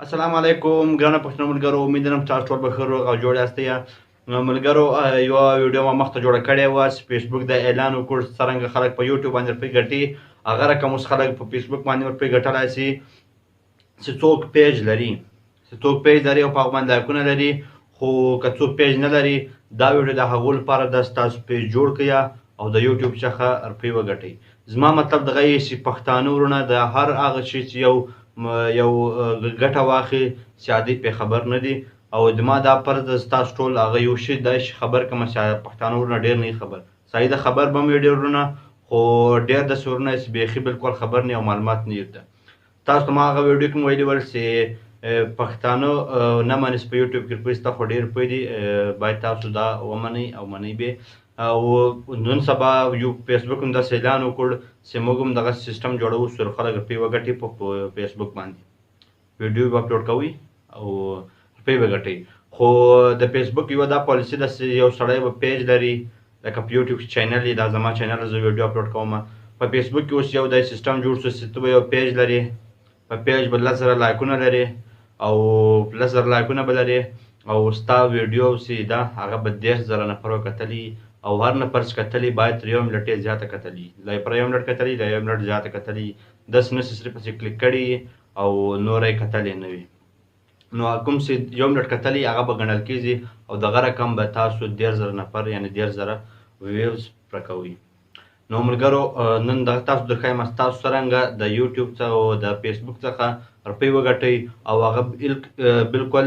السلام علیکم ګرانه پښتنو ملګرو، امید لرم تاسو ټول به ښه روغ او جوړ یاستئ. ملګرو یوه ویډیو ما مخته جوړه کړې وه چې فیسبوک د اعلان وکړ څرنګه خلک په یوټیوب باندې روپۍ ګټي. هغه رقم اوس خلک په فیسبوک باندې روپۍ ګټلی سي چې څوک پیج لري او په هغه باندې لایکونه لري. خو که څوک پیج نه لري، دا ویډیو د هغو لپاره ده چې تاسو پیج جوړ کړئ او د یوټیوب څخه روپۍ وګټئ. زما مطلب دغه یې چې پښتانه وروڼه د هر هغه شي چې یو ګټه واخلي چې عادي پرې خبر نه دي، او زما دا فرض ده چې تاسو ټول هغه یو شي دا شي خبر کړم چې پښتانه وروڼه ډېر نه خبر. صحیح ده، خبر به هم وي ډېر وروڼه، خو ډېر داسې وروڼه چې بیخي بالکل خبر نه او معلومات نه ورته. تاسو ته ما هغه ویډیو کې ویلي ول چې پښتانه نه مني چې په یوټیوب کې روپۍ شته، خو ډېر روپۍ دي، باید تاسو دا ومنئ او منئ به. او نن سبا یو فیسبوک هم داسې اعلان وکړ چې موږ هم دغه سیسټم جوړوو چې خلک روپۍ وګټي په فیسبوک باندې. ویډیو به اپلوډ کوئ او روپۍ به ګټئ. خو د فیسبوک یوه دا پالیسي ده چې یو سړی به پیج لري، لکه په یوټیوب کې چینل یې، دا زما چینل زه ویډیو اپلوډ کوم. په فیسبوک کې اوس یو داسې سیسټم جوړ شو چې ته به یو پیج لرې، په پیج به 10,000 لایکونه لرې او 10,000 لایکونه به لرې، او ستا ویډیو چې ده هغه به 10,000 نفرو کتلي، او هر نفر چې کتلي باید تر 1 منټ یې زیاته کتلي، پر 1 منټ کتلي، له 1 منټ زیاته کتلي، داسې نه چې صرف پسې کلیک کړي او نور یې کتلې نه وي. نو کوم چې 1 منټ کتلي هغه به ګڼل کېږي او دغه رقم به تاسو 10,000 نفر یعنې 10,000 ویوز پرکوئ. نو ملګرو نن دغه تاسو درښایم چې تاسو څرنګه د یوټیوب څخه او د فیسبوک څخه روپۍ وګټئ، او هغه بالکل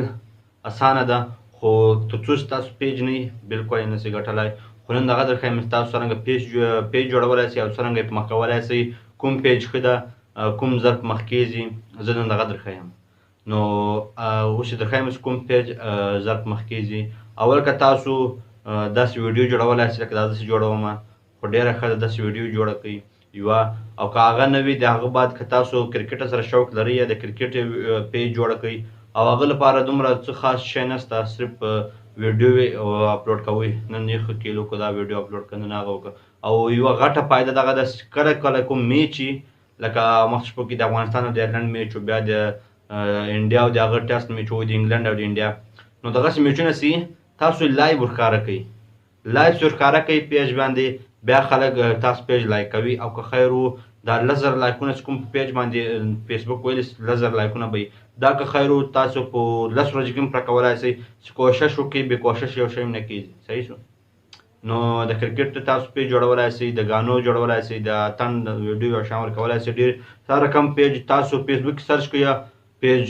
اسانه ده. خو تر څو چې تاسو پیج نه وي بالکل یې نشئ ګټلی. خو نن دغه درښایم چې تاسو څرنګه پیج جوړولی شئ او څرنګه یې په مخ کولی شئ، کوم پیج ښه ده، کوم زر په مخ کېږي، زه نن دغه درښایم. نو اوس یې درښایم چې کوم پیج زر په مخ کېږي. اول که تاسو داسې ویډیو جوړولی شئ لکه دا داسې جوړومه، خو ډېره ښه ده داسې ویډیو جوړه کړئ یوه. او که هغه نه وي، د هغه بعد که تاسو کرکټ سره شوق لرئ یا د کرکټ پیج جوړه کړئ، او هغه لپاره دومره څه خاص شی نشته، صرف ویډیو اپلوډ کوئ. نن یې ښه کیلو که دا ویډیو اپلوډ کړه، نن هغه وکړه. او یوه غټه فایده دغه ده چې کله کله کوم میچ وي، لکه مخکې شپو کې د افغانستان او د ایرلنډ میچ و، بیا د انډیا او د هغه ټیسټ میچ و، د انګلنډ او د انډیا. نو دغسې میچونه چې تاسو لایو ورښکاره کړئ، لایو چې ورښکاره کړئ پیج باندې، بیا خلک تاسو پیج لایک کوي. او که خیر و دا 10,000 لایکونه چې کوم په پیج باندې فیسبوک ویلي 10,000 لایکونه به وي، دا که خیر و تاسو په 10 ورځو کې هم پوره کولی شئ. چې کوشش وکړئ، بې کوشش یو شی هم نه کېږي. صحیح شو. نو د کرکټ تاسو پیج جوړولی شئ، د ګانو جوړولی شئ، د اتڼ ویډیو او شامل کولی شئ. ډېر هر رقم پیج تاسو فیسبوک کې سرچ کړئ پیج،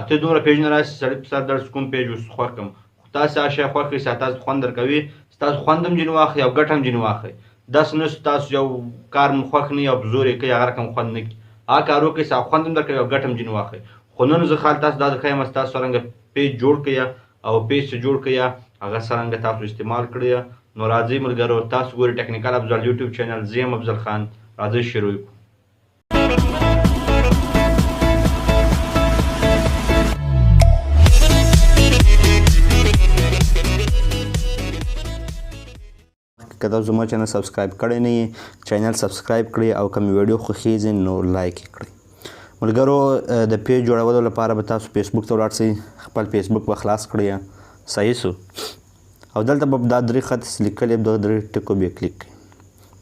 اته دومره پیجونه راشي سړي په سر درد کوم پیج اوس خوښ کړم. خو تاسو هغه شی خوښ کړئ چې تاسو خوند درکوي، ستاسو خوند هم ځینې واخلئ او ګټه هم ځینې واخلئ. داسې نه چې تاسو یو کار مو خوښ نه وي او په زور یې کوئ، هغه رقم خوند نه کړي. هغه کار وکړئ چې خوند هم درکوي او ګټه هم ځینې واخلئ. خو نن زه خال تاسو دا درښایم چې تاسو څرنګه پیج جوړ کړئ او پیج چې جوړ کړئ هغه څرنګه تاسو استعمال کړئ. نو راځئ ملګرو، تاسو ګورئ ټیکنیکل افضل یوټیوب چینل، زه یم افضل خان. راځئ شروع کړو. که تاسو زما چینل سبسکرایب کړی نه یې، چینل سبسکرایب کړئ او که مې ویډیو خوښیږي نو لایک یې کړئ. ملګرو د پیج جوړولو لپاره به تاسو فیسبوک ته ولاړ شئ، خپل فیسبوک به خلاص کړئ. صحیح شو. او دلته به دا 3 خط لیکلي، دغه 3 ټکو به کلیک کړئ.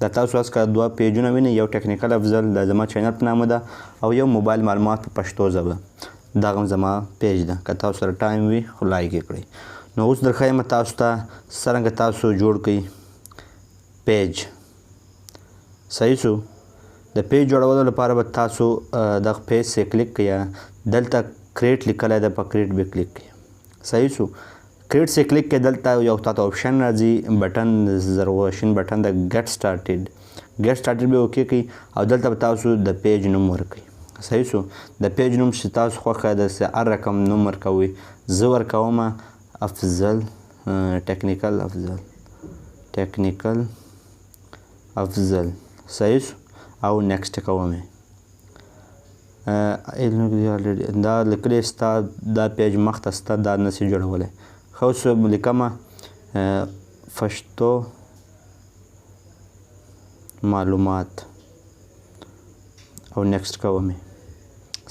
دا تاسو اوس که 2 پیجونه وینئ، یو ټیکنیکل افضل د زما چینل په نامه ده، او یو موبایل معلومات په پښتو ژبه، دغه زما پیج ده. که تاسو سره ټایم وي خو لایک یې کړئ. نو اوس درښایم تاسو ته څرنګه تاسو جوړ کړئ پیج. صحیح شو. د پیج جوړولو لپاره به تاسو دغه پیج سې کلیک کړئ، دلته کریټ لیکلی ده، په کریټ به کلیک کړئ. صحیح شو. کریټ سې کلیک کړئ، دلته یو تاته آپشن راځي، بټن زرغون بټن د ګیټ سټارټډ به اوکې کړئ، او دلته به تاسو د پیج نوم ورکړئ. صحیح شو. د پیج نوم چې تاسو خوښه ده چې هر رقم نوم ورکوئ. زه ورکوم افضل ټیکنیکل افضل. صحیح شو. او نیکسټ کوم دا لیکلی ستا دا پیج مخته ستا دا نشي جوړولی. ښه اوس لیکمه پښتو معلومات او نیکسټ کوم.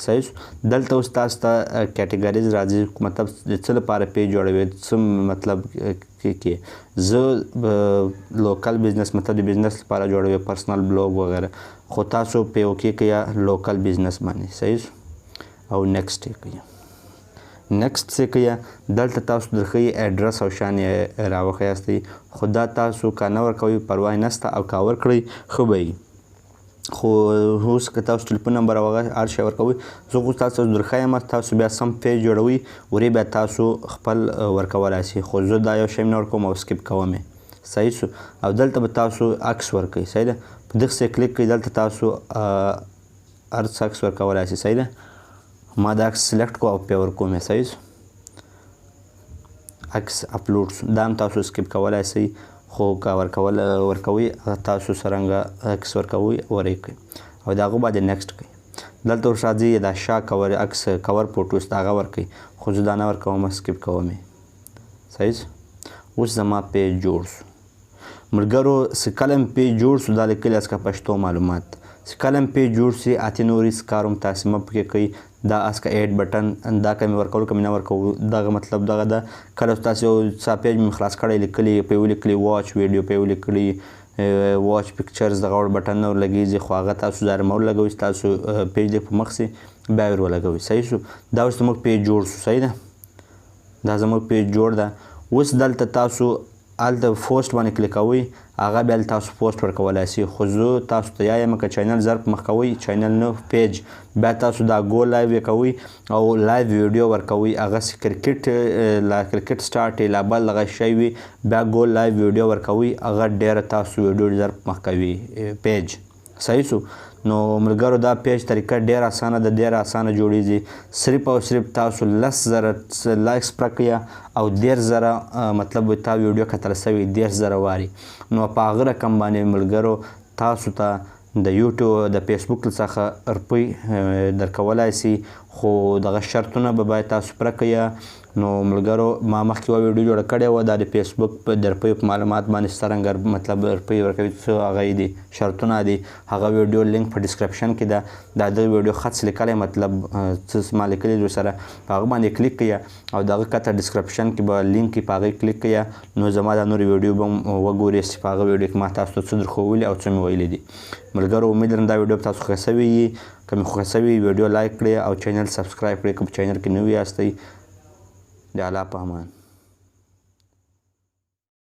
صحیح شو. دلته اوس تاسو ته کیټګریز راځي مطلب د څه لپاره پیج جوړوي څه مطلب کې زه لوکل بزنس مطلب د بزنس لپاره جوړوي پرسنل بلاګ وغیره خو تاسو په یو کې یا لوکل بزنس باندې صحیح شو. او نیکسټ یې کوي نیکسټ څه کوي دلته تاسو درښیي اډرس او شان یې راوښیاستئ خو دا تاسو که نه ورکوئ پروا یې نشته او که ورکړئ ښه به وي خو اوس که تاسو ټلیفون نمبر او هر شی ورکوئ زه خو تاسو درښیم تاسو بیا سم پیج جوړوئ ورې بیا تاسو خپل ورکولی شئ خو زه دا یو شی نه ورکوم او سکیپ کوم یې صحیح شو. او دلته به تاسو عکس ورکوئ صحیح ده په دغه څه کلیک کوئ دلته تاسو هر څه عکس ورکولی شئ صحیح ده ما دا عکس سلیکټ کو او پې ورکوم یې صحیح شو. عکس اپلوډ شو دا هم تاسو سکیپ کولی شئ خو که ورکوئ تاسو څرنګه عکس ورکوئ ورې کوئ او د هغه بعد نیکسټ کوئ دلته ورس راځي دا شا کور عکس کور فوټوس د هغه ورکوئ خو زه دا نه ورکوم سکیپ کوم یې صحیح شو. اوس زما پیج جوړ شو ملګرو چې کله مې پیج جوړ شو دا لیکلي است که پښتو معلومات چې کله مې پیج جوړ شي اتې نور هېڅ کار هم تاسې مه پکې کوئ دا اس که ایډ بټن دا که مې ورکولو که مې نه ورکولو دغه مطلب دغه ده کله تاسو یو څه پیج مې خلاص کړی لیکلي په یې ولیکلي واچ ویډیو په یې ولیکلي واچ پکچرز دغه وړ بټن نه ورلګېږي خو هغه تاسو ځای مه ورلګوئ چې تاسو پیج دی په مخ سي بیا یې ورولګوئ صحیح شو. دا اوس زموږ پیج جوړ شو صحیح ده دا زموږ پیج جوړ ده. اوس دلته تاسو هلته پوسټ باندې کلیکوئ هغه بیا تاسو پوسټ ورکولی شئ خو زه تاسو ته یایم که چینل ضرب مخ کوئ چینل نه پیج بیا تاسو دا ګو لایو یې کوئ او لایو ویډیو ورکوئ هغسې کرکټ سټارټ یې لا بل دغه شی وي بیا ګو لایو ویډیو ورکوئ هغه ډېره تاسو ویډیو ضرب مخ کوي پیج صحیح شو. نو ملګرو دا پیج طریقه ډېره اسانه ده ډېره اسانه جوړیږي صرف او صرف تاسو 10,000 لایکس پوره کړئ او 10,000 مطلب تا ویډیو کتل سوي 10,000 واري نو په هغه رقم باندې ملګرو تاسو ته د یوټیوب د فیسبوک څخه روپۍ درکولی شي خو دغه شرطونه به باید تاسو پوره کړئ. نو ملګرو ما مخکې یوه ویډیو جوړه کړې وه دا د فیسبوک د روپیو په معلومات باندې څرنګه مطلب روپۍ ورکوي څه هغه یې دي شرطونه دي هغه ویډیو لینک په ډسکرپشن کې ده دا دغه ویډیو خط لیکلی مطلب څه ما لیکلي دي سره په هغه باندې کلیک کړئ او د هغه کته ډسکرپشن کې به لینک په هغې کلیک کړئ نو زما دا نورې ویډیو به هم وګورئ چې په هغه ویډیو کې ما تاسو ته څه درښولي او څه مې ویلي دي. ملګرو امید لرم دا ویډیو به تاسو خوښه سوې وي که مې خوښه سوې وي ویډیو لایک کړئ او چینل سبسکرایب کړئ که په چینل کې نوي یاستئ د الله په امان.